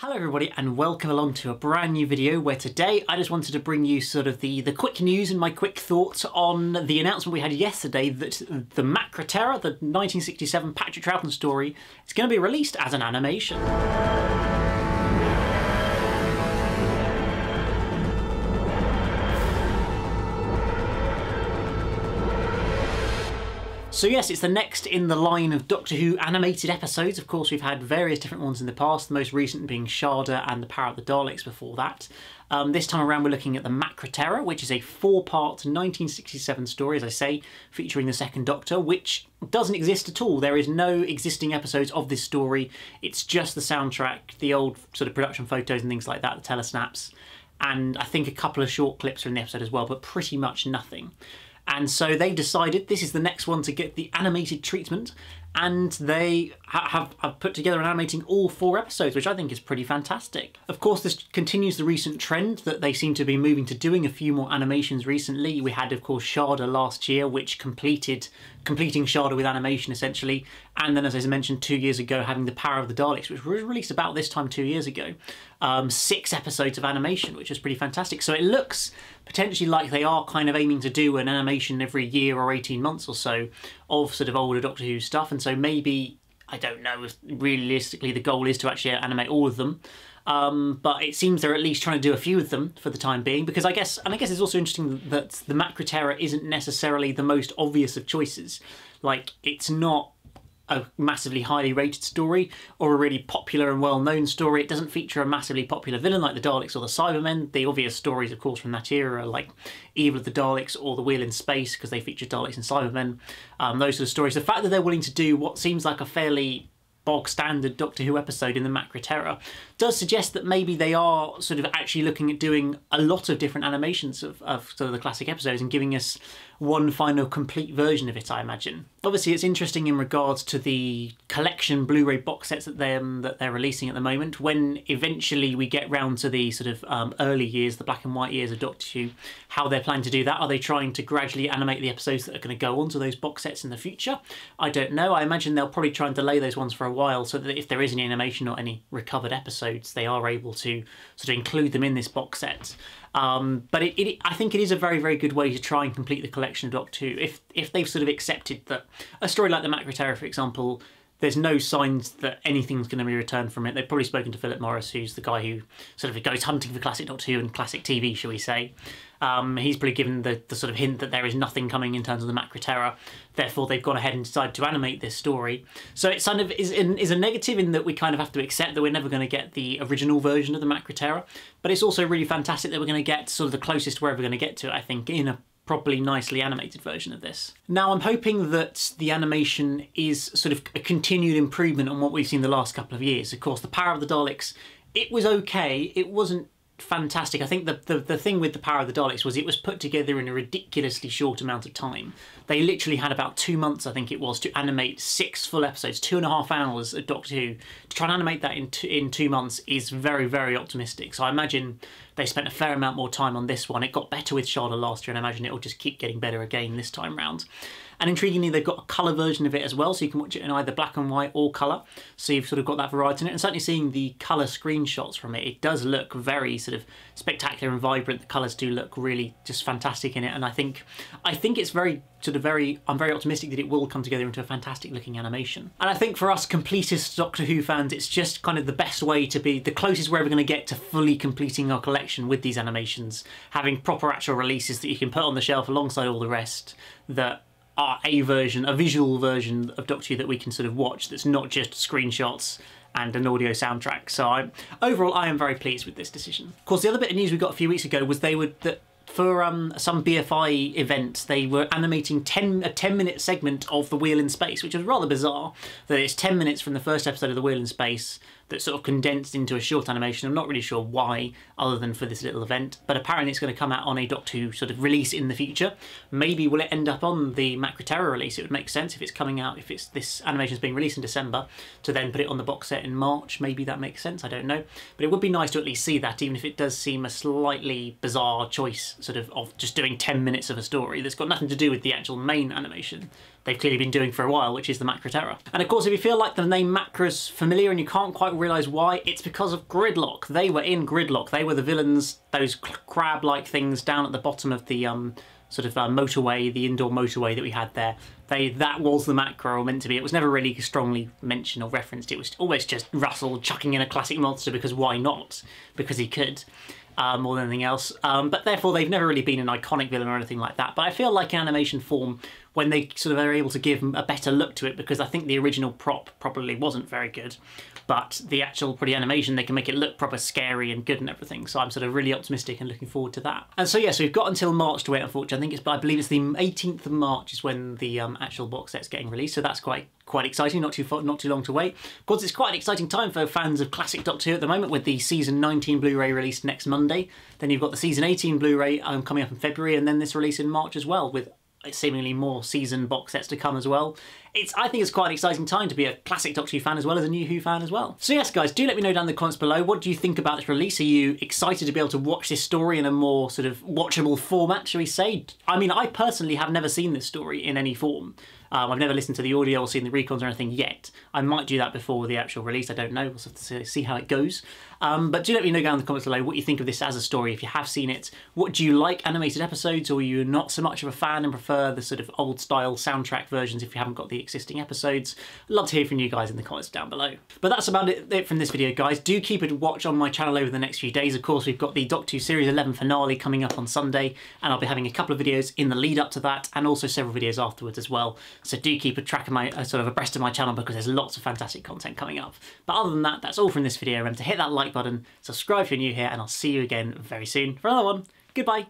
Hello everybody and welcome along to a brand new video where today I just wanted to bring you sort of the quick news and my quick thoughts on the announcement we had yesterday that the Macra Terror, the 1967 Patrick Troughton story, is going to be released as an animation. So yes, it's the next in the line of Doctor Who animated episodes. Of course, we've had various different ones in the past, the most recent being Sharda and the Power of the Daleks before that. This time around we're looking at the Macra Terror, which is a 4-part 1967 story, as I say, featuring the Second Doctor, which doesn't exist at all. There is no existing episodes of this story. It's just the soundtrack, the old sort of production photos and things like that, the telesnaps, and I think a couple of short clips are in the episode as well, but pretty much nothing. And so they decided this is the next one to get the animated treatment, and they have put together and animating all 4 episodes, which I think is pretty fantastic. Of course, this continues the recent trend that they seem to be moving to doing a few more animations recently. We had, of course, Sharda last year, which completing Sharda with animation, essentially. And then, as I mentioned, 2 years ago, having The Power of the Daleks, which was released about this time 2 years ago. 6 episodes of animation, which is pretty fantastic. So it looks potentially like they are kind of aiming to do an animation every year or 18 months or so of sort of older Doctor Who stuff. And so maybe, I don't know if realistically the goal is to actually animate all of them. But it seems they're at least trying to do a few of them for the time being, because I guess it's also interesting that the Macra Terror isn't necessarily the most obvious of choices. Like, it's not a massively highly rated story or a really popular and well-known story. It doesn't feature a massively popular villain like the Daleks or the Cybermen. The obvious stories, of course, from that era are like Evil of the Daleks or The Wheel in Space, because they feature Daleks and Cybermen. Those sort of stories. The fact that they're willing to do what seems like a fairly bog standard Doctor Who episode in the Macra Terror does suggest that maybe they are sort of actually looking at doing a lot of different animations of sort of the classic episodes and giving us one final complete version of it, I imagine. Obviously, it's interesting in regards to the collection Blu-ray box sets that they're releasing at the moment. When eventually we get round to the sort of early years, the black and white years of Doctor Who, how they're planning to do that. Are they trying to gradually animate the episodes that are going to go onto those box sets in the future? I don't know. I imagine they'll probably try and delay those ones for a while, so that if there is any animation or any recovered episodes, they are able to sort of include them in this box set. But I think it is a very, very good way to try and complete the collection of Doctor Who. If they've sort of accepted that a story like the Macra Terror, for example, there's no signs that anything's going to be returned from it. They've probably spoken to Philip Morris, who's the guy who sort of goes hunting for classic Doctor Who and classic TV, shall we say. He's probably given the sort of hint that there is nothing coming in terms of the Macra Terror. Therefore, they've gone ahead and decided to animate this story. So it kind of is a negative in that we kind of have to accept that we're never going to get the original version of the Macra Terror. But it's also really fantastic that we're going to get sort of the closest we're ever going to get to it, I think, in a properly nicely animated version of this. Now, I'm hoping that the animation is sort of a continued improvement on what we've seen the last couple of years. Of course, The Power of the Daleks, it was okay. It wasn't fantastic. I think the thing with The Power of the Daleks was it was put together in a ridiculously short amount of time. They literally had about 2 months, I think it was, to animate 6 full episodes, 2.5 hours of Doctor Who. To try and animate that in 2 months is very, very optimistic. So I imagine they spent a fair amount more time on this one. It got better with Sharda last year, and I imagine it'll just keep getting better again this time round. And intriguingly, they've got a colour version of it as well, so you can watch it in either black and white or colour. So you've sort of got that variety in it. And certainly seeing the colour screenshots from it, it does look very sort of spectacular and vibrant. The colours do look really just fantastic in it. And I think it's very I'm very optimistic that it will come together into a fantastic looking animation. And I think for us completist Doctor Who fans, it's just kind of the best way to be, the closest we're ever going to get to fully completing our collection with these animations, having proper actual releases that you can put on the shelf alongside all the rest that are a visual version of Doctor Who that we can sort of watch, that's not just screenshots and an audio soundtrack. So overall, I am very pleased with this decision. Of course, the other bit of news we got a few weeks ago was for some BFI events, they were animating a 10-minute segment of The Wheel in Space, which was rather bizarre, that it's 10 minutes from the first episode of The Wheel in Space that's sort of condensed into a short animation. I'm not really sure why, other than for this little event, but apparently it's going to come out on a Doctor Who sort of release in the future. Maybe will it end up on the Macra Terror release? It would make sense if it's coming out, if this animation is being released in December, to then put it on the box set in March. Maybe that makes sense, I don't know. But it would be nice to at least see that, even if it does seem a slightly bizarre choice sort of just doing 10 minutes of a story that's got nothing to do with the actual main animation they've clearly been doing for a while, which is the Macra Terror. And of course, if you feel like the name Macra's familiar and you can't quite realise why. It's because of Gridlock. They were in Gridlock. They were the villains, those crab-like things down at the bottom of the motorway, the indoor motorway that we had there. That was the Macra, or meant to be. It was never really strongly mentioned or referenced. It was always just Russell chucking in a classic monster because why not? Because he could. More than anything else. But therefore they've never really been an iconic villain or anything like that. But I feel like in animation form, when they sort of are able to give a better look to it, because I think the original prop probably wasn't very good, but the actual pretty animation, they can make it look proper scary and good and everything. So I'm sort of really optimistic and looking forward to that. And so yeah, so we've got until March to wait, unfortunately. I believe it's the 18th of March is when the actual box set's getting released. So that's quite exciting, not too long to wait. Of course, it's quite an exciting time for fans of classic Doctor Who at the moment, with the Season 19 Blu-ray released next Monday. Then you've got the Season 18 Blu-ray coming up in February, and then this release in March as well, with seemingly more season box sets to come as well. I think it's quite an exciting time to be a classic Doctor Who fan as well as a new Who fan as well. So yes guys, do let me know down in the comments below, what do you think about this release? Are you excited to be able to watch this story in a more sort of watchable format, shall we say? I mean, I personally have never seen this story in any form. I've never listened to the audio or seen the recons or anything yet. I might do that before the actual release, I don't know, we'll have to see how it goes. But do let me know down in the comments below what you think of this as a story, if you have seen it. What do you like, animated episodes, or are you not so much of a fan and prefer the sort of old style soundtrack versions if you haven't got the existing episodes? I'd love to hear from you guys in the comments down below. But that's about it from this video guys. Do keep a watch on my channel over the next few days. Of course, we've got the Doctor Who Series 11 finale coming up on Sunday, and I'll be having a couple of videos in the lead up to that, and also several videos afterwards as well. So do keep a track of my sort of abreast of my channel, because there's lots of fantastic content coming up. But other than that, that's all from this video. Remember to hit that like button, subscribe if you're new here, and I'll see you again very soon for another one. Goodbye.